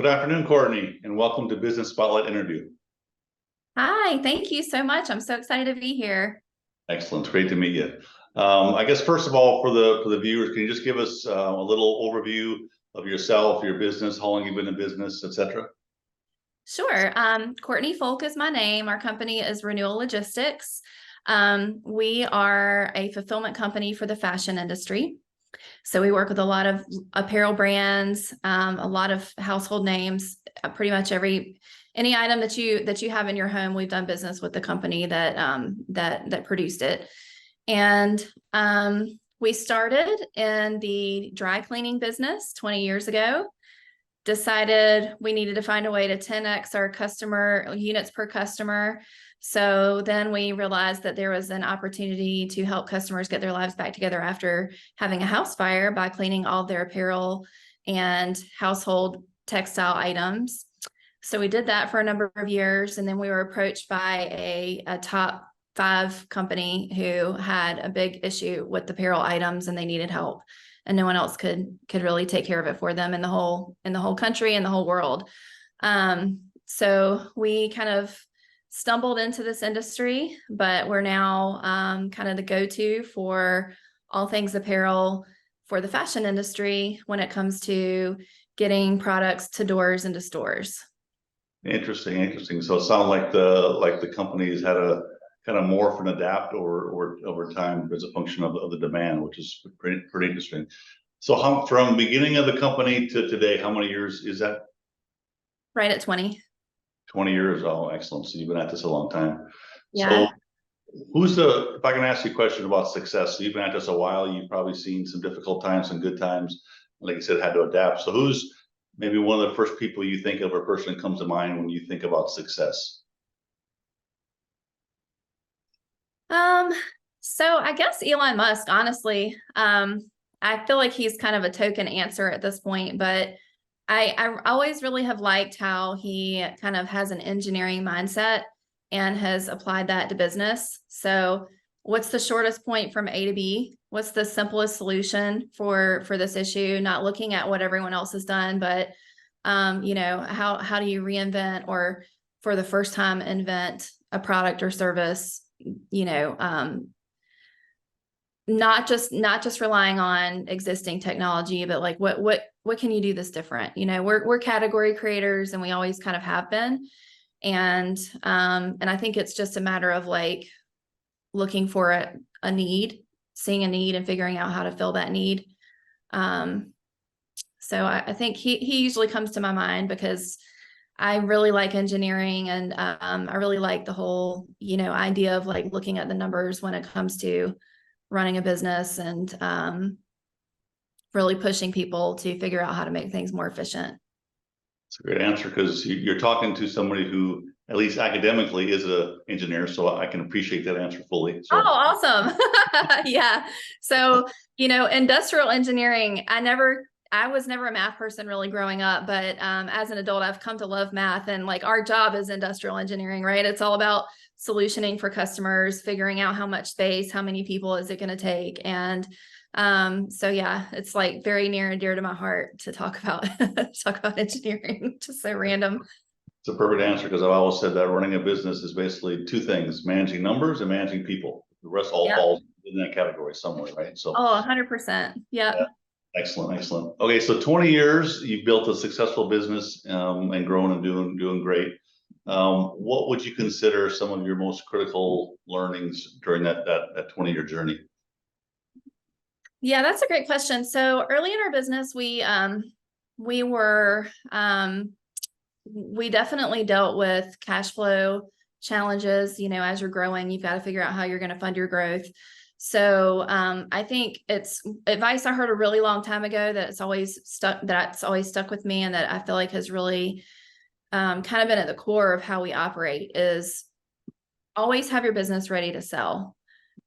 Good afternoon, Courtney, and welcome to Business Spotlight Interview. Hi, thank you so much. I'm so excited to be here. Excellent, great to meet you. I guess first of all, for the viewers, can you just give us a little overview of yourself, your business, how long you've been in business, etc.? Sure. Courtney Folk is my name. Our company is Renewal Logistics. We are a fulfillment company for the fashion industry. So we work with a lot of apparel brands, a lot of household names, pretty much any item that you have in your home. We've done business with the company that produced it. And we started in the dry cleaning business 20 years ago. Decided we needed to find a way to 10x our customer units per customer. So then we realized that there was an opportunity to help customers get their lives back together after having a house fire by cleaning all their apparel and household textile items. So we did that for a number of years, and then we were approached by a top 5 company who had a big issue with apparel items, and they needed help, and no one else could really take care of it for them in the whole country and the whole world. So we kind of stumbled into this industry, but we're now kind of the go-to for all things apparel for the fashion industry when it comes to getting products to doors and to stores. Interesting. So it sounds like the company's had a kind of morph and adapt over time as a function of the demand, which is pretty interesting. So from beginning of the company to today, how many years is that? Right at 20. 20 years. Oh, excellent. So you've been at this a long time. Yeah. So if I can ask you a question about success, so you've been at this a while, you've probably seen some difficult times, some good times, like you said, had to adapt. So who's maybe one of the first people you think of or person that comes to mind when you think about success? So I guess Elon Musk, honestly. I feel like he's kind of a token answer at this point, but I always really have liked how he kind of has an engineering mindset and has applied that to business. So what's the shortest point from A to B? What's the simplest solution for this issue? Not looking at what everyone else has done, but how do you reinvent or for the first time invent a product or service? Not just relying on existing technology, but like what can you do this different? We're category creators, and we always kind of have been. And I think it's just a matter of like looking for a need, seeing a need and figuring out how to fill that need. So I think he usually comes to my mind because I really like engineering, and I really like the whole, idea of like looking at the numbers when it comes to running a business and really pushing people to figure out how to make things more efficient. It's a great answer because you're talking to somebody who, at least academically, is an engineer, so I can appreciate that answer fully. So. Oh, awesome. Yeah. So, industrial engineering, I was never a math person really growing up, but as an adult, I've come to love math, and like our job is industrial engineering, right? It's all about solutioning for customers, figuring out how much space, how many people is it going to take. And so yeah, it's like very near and dear to my heart to talk about engineering. Just so random. It's a perfect answer because I've always said that running a business is basically 2 things: managing numbers and managing people. The rest all falls in that category somewhere, right? So 100%. Yep. Yeah. Excellent. Okay, so 20 years, you've built a successful business and grown and doing great. What would you consider some of your most critical learnings during that 20-year journey? Yeah, that's a great question. So early in our business, we definitely dealt with cash flow challenges. As you're growing, you've got to figure out how you're going to fund your growth. So I think it's advice I heard a really long time ago that's always stuck with me, and that I feel like has really kind of been at the core of how we operate, is always have your business ready to sell.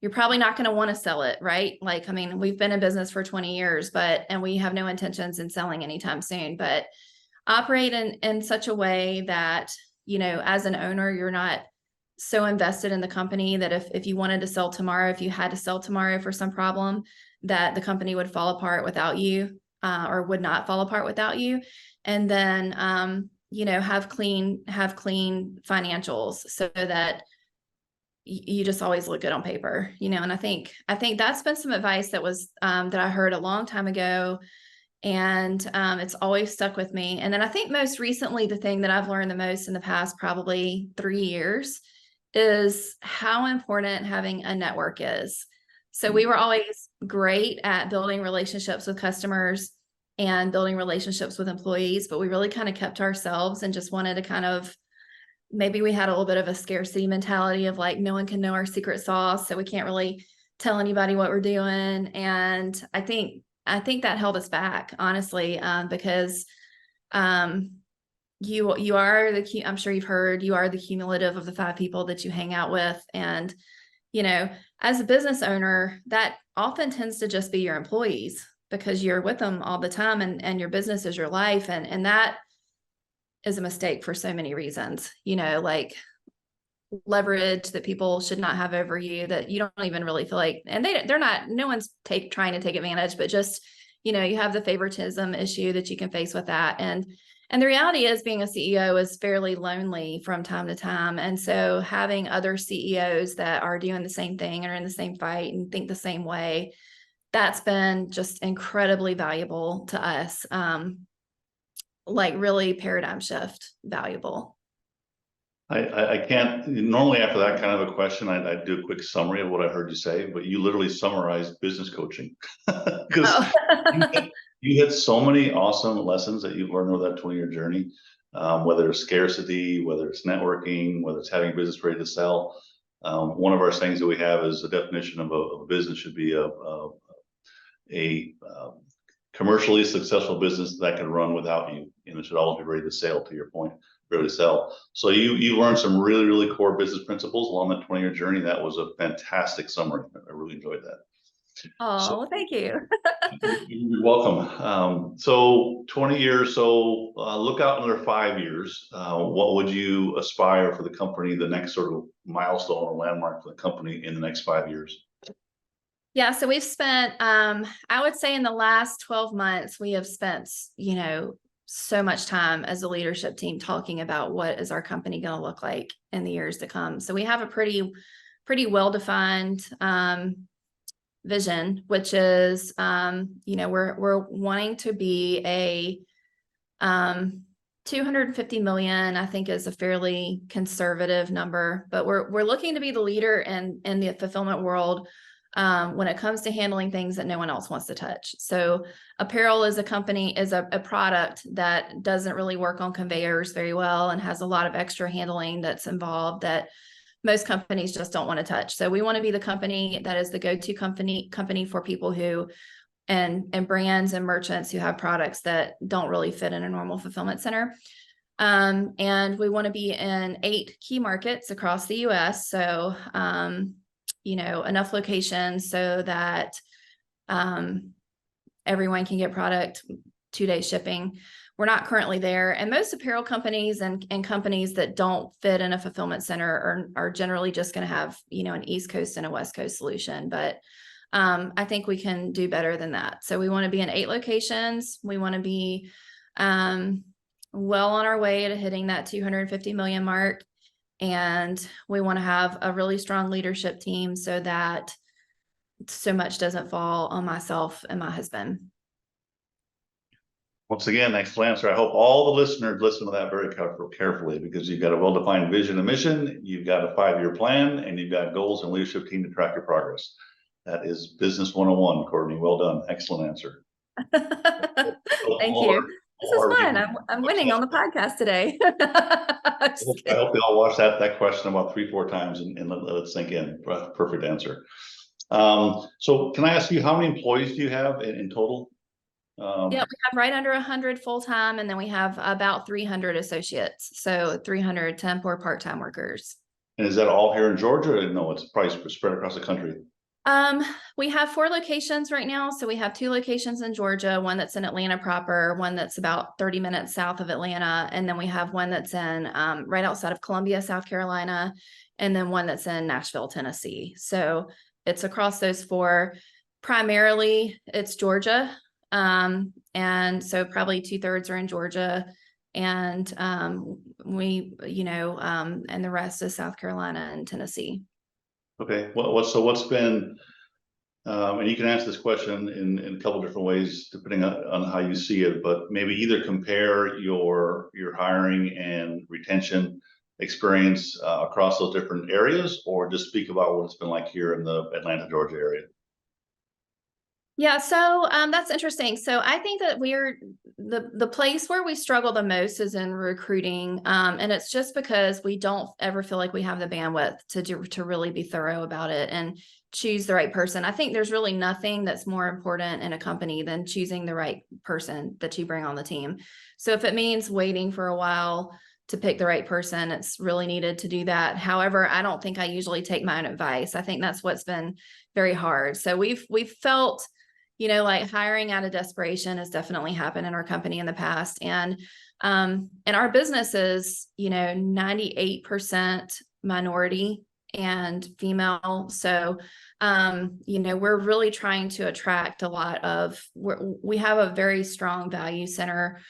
You're probably not going to want to sell it, right? Like, I mean, we've been in business for 20 years, and we have no intentions in selling anytime soon, but operate in such a way that, as an owner, you're not so invested in the company that if you wanted to sell tomorrow, if you had to sell tomorrow for some problem, that the company would fall apart without you. or would not fall apart without you. And then, you know, have clean financials so that you just always look good on paper, you know. And I think that's been some advice that was that I heard a long time ago, and it's always stuck with me. And then I think most recently, the thing that I've learned the most in the past probably 3 years is how important having a network is. So we were always great at building relationships with customers and building relationships with employees, but we really kind of kept to ourselves and just wanted to kind of, maybe we had a little bit of a scarcity mentality of like, no one can know our secret sauce, so we can't really tell anybody what we're doing. And I think that held us back, honestly, because you are I'm sure you've heard, you are the cumulative of the 5 people that you hang out with. And, you know, as a business owner, that often tends to just be your employees, because you're with them all the time, and your business is your life. And that is a mistake for so many reasons, you know, like leverage that people should not have over you, that you don't even really feel like, and they're not, no one's trying to take advantage, but just, you know, you have the favoritism issue that you can face with that. And the reality is, being a CEO is fairly lonely from time to time. And so having other CEOs that are doing the same thing and are in the same fight and think the same way, that's been just incredibly valuable to us. Like really paradigm shift valuable. I can't, normally after that kind of a question, I'd do a quick summary of what I heard you say, but you literally summarized business coaching. Because you had so many awesome lessons that you've learned over that 20-year journey, whether it's scarcity, whether it's networking, whether it's having a business ready to sell. One of our things that we have is the definition of a business should be a commercially successful business that can run without you, and it should always be ready to sell, to your point, ready to sell. So you learned some really, really core business principles along that 20-year journey. That was a fantastic summary. I really enjoyed that. Oh, well, thank you. You're welcome. So 20 years, so look out another 5 years. What would you aspire for the company, the next sort of milestone or landmark for the company in the next 5 years? Yeah, so we've spent, I would say in the last 12 months, we have spent, you know, so much time as a leadership team talking about what is our company going to look like in the years to come. So we have a pretty well-defined vision, which is, you know, we're wanting to be a 250 million, I think, is a fairly conservative number, but we're looking to be the leader in the fulfillment world when it comes to handling things that no one else wants to touch. So apparel is a product that doesn't really work on conveyors very well and has a lot of extra handling that's involved that most companies just don't want to touch. So we want to be the company that is the go-to company for people who and brands and merchants who have products that don't really fit in a normal fulfillment center. And we want to be in 8 key markets across the US. So you know, enough locations so that everyone can get product 2-day shipping. We're not currently there. And most apparel companies and companies that don't fit in a fulfillment center are generally just going to have, you know, an East Coast and a West Coast solution. But I think we can do better than that. So we want to be in 8 locations. We want to be well on our way to hitting that 250 million mark. And we want to have a really strong leadership team so that so much doesn't fall on myself and my husband. Once again, excellent answer. I hope all the listeners listen to that very carefully, because you've got a well-defined vision and mission, you've got a 5-year plan, and you've got goals and leadership team to track your progress. That is business 101, Courtney. Well done. Excellent answer. Thank you. This is fun. I'm winning on the podcast today. I hope they all watch that question about 3-4 times and let it sink in. Perfect answer. So can I ask you, how many employees do you have in total? Yeah, we have right under 100 full-time, and then we have about 300 associates. So 300 temp or part-time workers. And is that all here in Georgia? No, it's probably spread across the country. We have 4 locations right now. So we have 2 locations in Georgia, one that's in Atlanta proper, one that's about 30 minutes south of Atlanta. And then we have one that's in right outside of Columbia, South Carolina, and then one that's in Nashville, Tennessee. So it's across those 4. Primarily it's Georgia. And so probably 2/3 are in Georgia. And we, and the rest is South Carolina and Tennessee. Okay, what's been, and you can answer this question in a couple different ways depending on how you see it, but maybe either compare your hiring and retention experience across those different areas, or just speak about what it's been like here in the Atlanta, Georgia area. Yeah, so that's interesting. So I think that we're the place where we struggle the most is in recruiting, and it's just because we don't ever feel like we have the bandwidth to really be thorough about it and choose the right person. I think there's really nothing that's more important in a company than choosing the right person that you bring on the team. So if it means waiting for a while to pick the right person, it's really needed to do that. However, I don't think I usually take my own advice. I think that's what's been very hard. So we've felt, like hiring out of desperation has definitely happened in our company in the past. And our business is, 98% minority and female. So, we're really trying to attract a lot of, we have a very strong value center,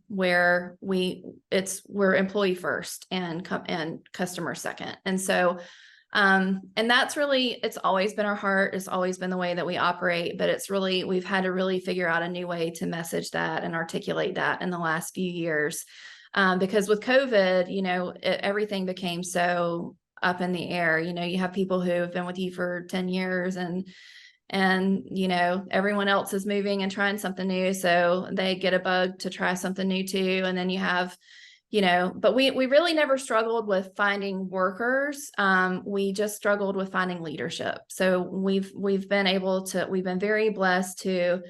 where we're employee first and customer second. And so, and that's really, it's always been our heart. It's always been the way that we operate, but we've had to really figure out a new way to message that and articulate that in the last few years. Because with COVID, everything became so up in the air. You have people who have been with you for 10 years and everyone else is moving and trying something new. So they get a bug to try something new too. And then you have, but we really never struggled with finding workers. We just struggled with finding leadership. So we've been very blessed to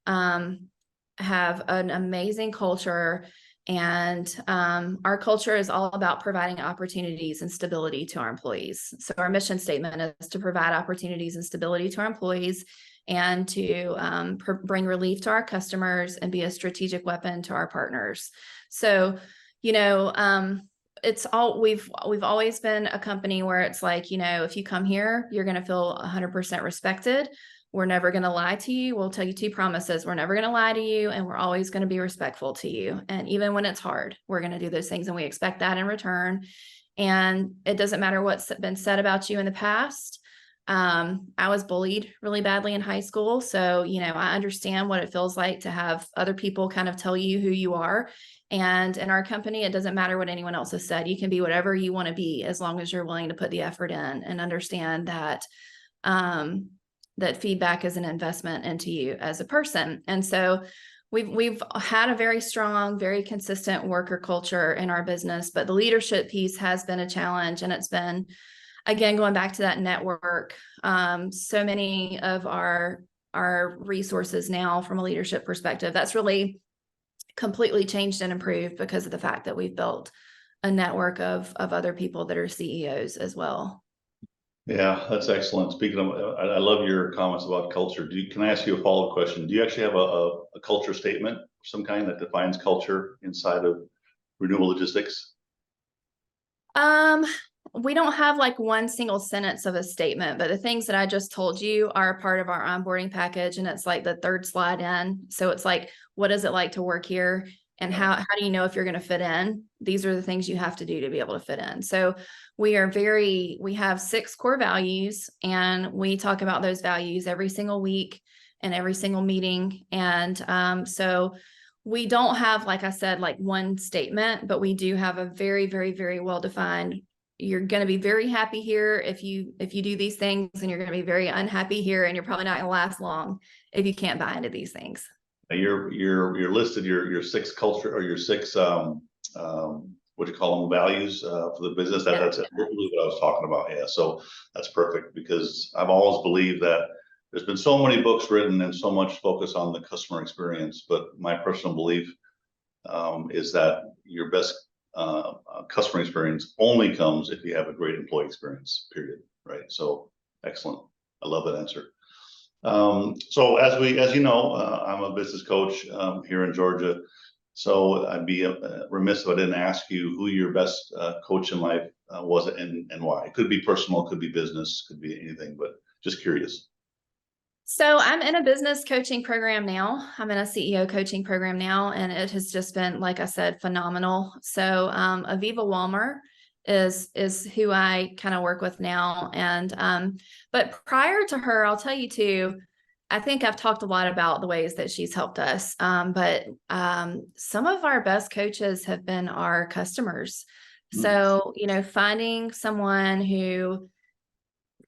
have an amazing culture. And our culture is all about providing opportunities and stability to our employees. So our mission statement is to provide opportunities and stability to our employees and to bring relief to our customers and be a strategic weapon to our partners. So, it's all, we've always been a company where it's like, if you come here, you're going to feel 100% respected. We're never going to lie to you. We'll tell you 2 promises. We're never going to lie to you, and we're always going to be respectful to you. And even when it's hard, we're going to do those things, and we expect that in return. And it doesn't matter what's been said about you in the past. I was bullied really badly in high school. So, I understand what it feels like to have other people kind of tell you who you are. And in our company, it doesn't matter what anyone else has said. You can be whatever you want to be, as long as you're willing to put the effort in and understand that, that feedback is an investment into you as a person. And so we've had a very strong, very consistent worker culture in our business, but the leadership piece has been a challenge. And it's been, again, going back to that network. So many of our resources now from a leadership perspective, that's really completely changed and improved because of the fact that we've built a network of other people that are CEOs as well. Yeah, that's excellent. Speaking of, I love your comments about culture. Can I ask you a follow-up question? Do you actually have a culture statement of some kind that defines culture inside of Renewal Logistics? We don't have like one single sentence of a statement, but the things that I just told you are part of our onboarding package. And it's like the 3rd slide in. So it's like, what is it like to work here? And how do you know if you're going to fit in? These are the things you have to do to be able to fit in. So we have 6 core values, and we talk about those values every single week and every single meeting. And so we don't have, like I said, like one statement, but we do have a very, very, very well-defined, you're going to be very happy here if you do these things, and you're going to be very unhappy here, and you're probably not going to last long if you can't buy into these things. You're listed your 6 culture, or your 6 what do you call them, values for the business. That's really what I was talking about. Yeah, so that's perfect, because I've always believed that there's been so many books written and so much focus on the customer experience, but my personal belief is that your best customer experience only comes if you have a great employee experience, period. Right? So excellent. I love that answer. So as you know, I'm a business coach here in Georgia. So I'd be remiss if I didn't ask you who your best coach in life was, and why. It could be personal, could be business, could be anything, but just curious. So I'm in a business coaching program now. I'm in a CEO coaching program now, and it has just been, like I said, phenomenal. So Aviva Walmer is who I kind of work with now. And but prior to her, I'll tell you too, I think I've talked a lot about the ways that she's helped us. But some of our best coaches have been our customers. So, finding someone who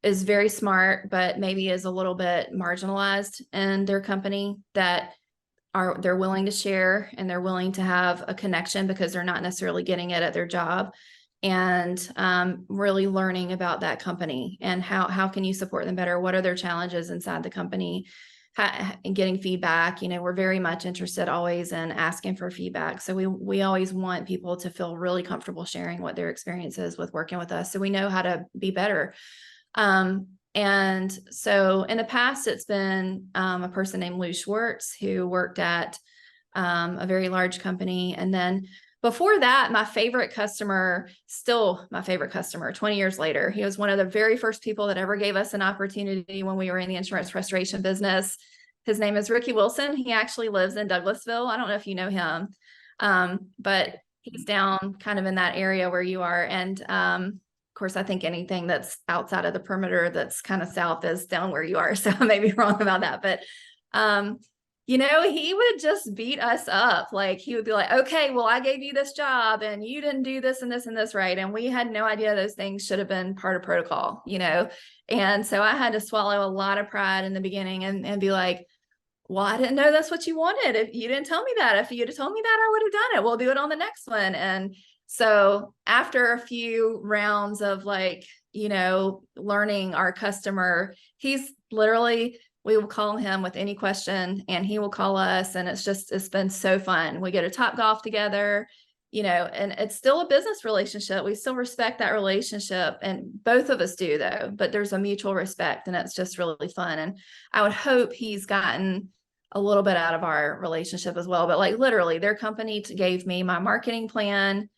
is very smart, but maybe is a little bit marginalized in their company, that they're willing to share and they're willing to have a connection because they're not necessarily getting it at their job, and really learning about that company and how can you support them better? What are their challenges inside the company? And getting feedback. We're very much interested always in asking for feedback. So we always want people to feel really comfortable sharing what their experience is with working with us, so we know how to be better. And so in the past, it's been a person named Lou Schwartz, who worked at a very large company. And then before that, my favorite customer, still my favorite customer 20 years later, he was one of the very first people that ever gave us an opportunity when we were in the insurance restoration business. His name is Ricky Wilson. He actually lives in Douglasville. I don't know if you know him, but he's down kind of in that area where you are. And of course, I think anything that's outside of the perimeter that's kind of south is down where you are. So I may be wrong about that. But, he would just beat us up. Like, he would be like, okay, well, I gave you this job and you didn't do this and this and this right. And we had no idea those things should have been part of protocol, And so I had to swallow a lot of pride in the beginning and be like, well, I didn't know that's what you wanted. If you didn't tell me that, if you'd have told me that, I would have done it. We'll do it on the next one. And so after a few rounds of learning our customer, he's literally, we will call him with any question and he will call us. And it's been so fun. We go to Topgolf together, and it's still a business relationship. We still respect that relationship, and both of us do though, but there's a mutual respect, and it's just really fun. And I would hope he's gotten a little bit out of our relationship as well. But literally, their company gave me my marketing plan,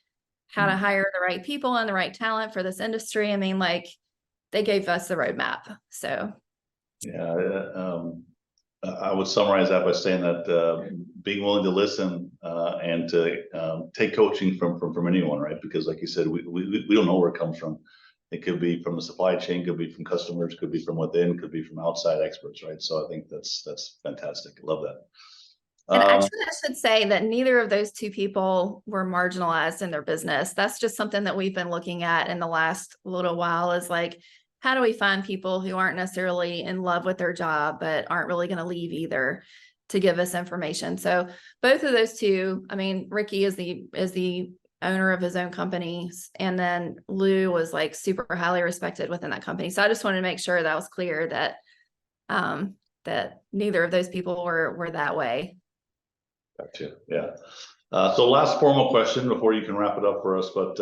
how to hire the right people and the right talent for this industry. I mean, they gave us the roadmap. So, yeah, I would summarize that by saying that being willing to listen and to take coaching from anyone, right? Because, like you said, we don't know where it comes from. It could be from the supply chain, could be from customers, could be from within, could be from outside experts, right? So I think that's fantastic. Love that. And actually, I should say that neither of those two people were marginalized in their business. That's just something that we've been looking at in the last little while, is how do we find people who aren't necessarily in love with their job, but aren't really going to leave either, to give us information. So both of those two, I mean, Ricky is the owner of his own companies, and then Lou was super highly respected within that company. So I just wanted to make sure that was clear that that neither of those people were that way. Gotcha. Yeah. So last formal question before you can wrap it up for us, but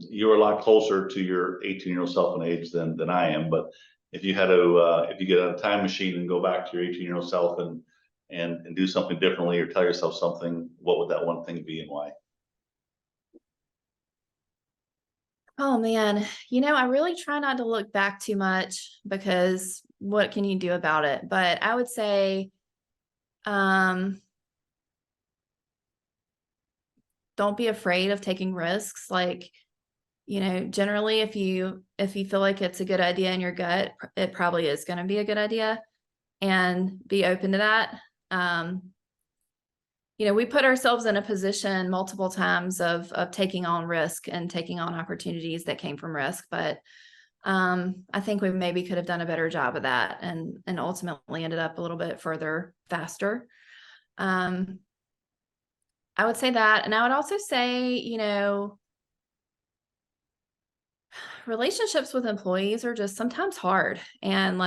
you're a lot closer to your 18-year-old self in age than I am. But if you had to, if you get a time machine and go back to your 18-year-old self and do something differently, or tell yourself something, what would that one thing be and why? Oh man, I really try not to look back too much, because what can you do about it? But I would say, don't be afraid of taking risks. Generally, if you feel like it's a good idea in your gut, it probably is going to be a good idea, and be open to that. We put ourselves in a position multiple times of taking on risk and taking on opportunities that came from risk. But I think we maybe could have done a better job of that, and ultimately ended up a little bit further, faster. I would say that. And I would also say, relationships with employees are just sometimes hard. And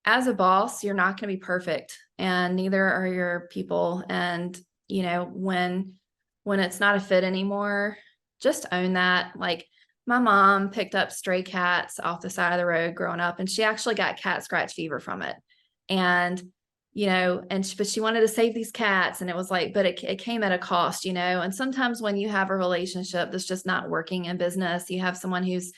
as a boss, you're not going to be perfect, and neither are your people. And, when it's not a fit anymore, just own that. My mom picked up stray cats off the side of the road growing up, and she actually got cat scratch fever from it. And but she wanted to save these cats, and it was but it came at a cost, and sometimes when you have a relationship that's just not working in business, you have someone who's,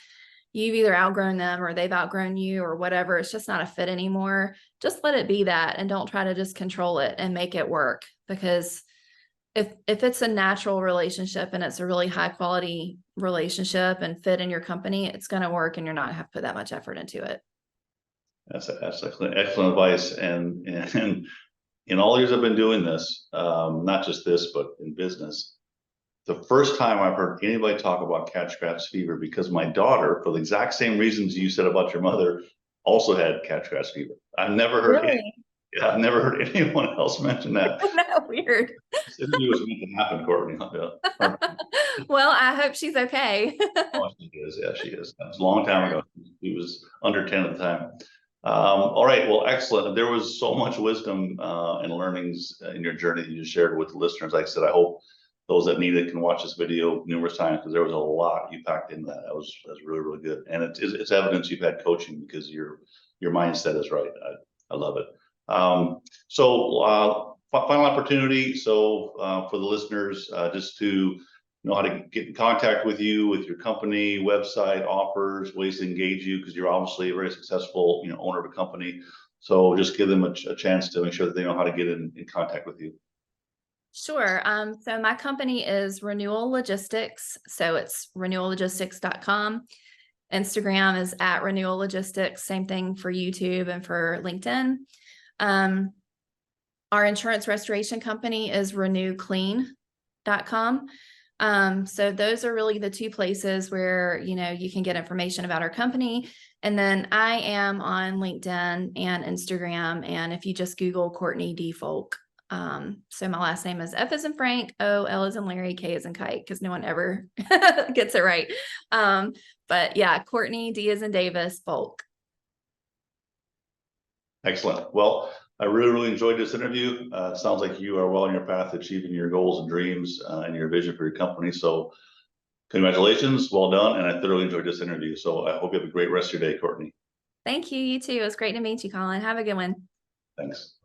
you've either outgrown them or they've outgrown you or whatever. It's just not a fit anymore. Just let it be that, and don't try to just control it and make it work. Because if it's a natural relationship and it's a really high quality relationship and fit in your company, it's going to work, and you're not have to put that much effort into it. That's excellent advice. And in all the years I've been doing this, not just this, but in business, the first time I've heard anybody talk about catch scratch fever, because my daughter, for the exact same reasons you said about your mother, also had catch scratch fever. I've never heard I've never heard anyone else mention that. Isn't that weird? It was meant to happen, Courtney. Well, I hope she's okay. Oh, she is. Yeah, she is. That was a long time ago. He was under 10 at the time. All right. Well, excellent. There was so much wisdom and learnings in your journey that you just shared with the listeners. Like I said, I hope those that need it can watch this video numerous times, because there was a lot you packed into that. That was really, really good. And it's evidence you've had coaching, because your mindset is right. I love it. Final opportunity. So for the listeners, just to know how to get in contact with you, with your company, website, offers, ways to engage you, because you're obviously a very successful, owner of a company. So just give them a chance to make sure that they know how to get in contact with you. Sure. So my company is Renewal Logistics. So it's renewallogistics.com. Instagram is at Renewal Logistics. Same thing for YouTube and for LinkedIn. Our insurance restoration company is renewclean.com. So those are really the two places where, you can get information about our company. And then I am on LinkedIn and Instagram. And if you just Google Courtney Folk, so my last name is F as in Frank, O, L as in Larry, K as in Kite, because no one ever gets it right. But yeah, Courtney, D as in Davis, Folk. Excellent. Well, I really, really enjoyed this interview. It sounds like you are well on your path to achieving your goals and dreams and your vision for your company. So congratulations, well done. And I thoroughly enjoyed this interview. So I hope you have a great rest of your day, Courtney. Thank you. You too. It was great to meet you, Colin. Have a good one. Thanks.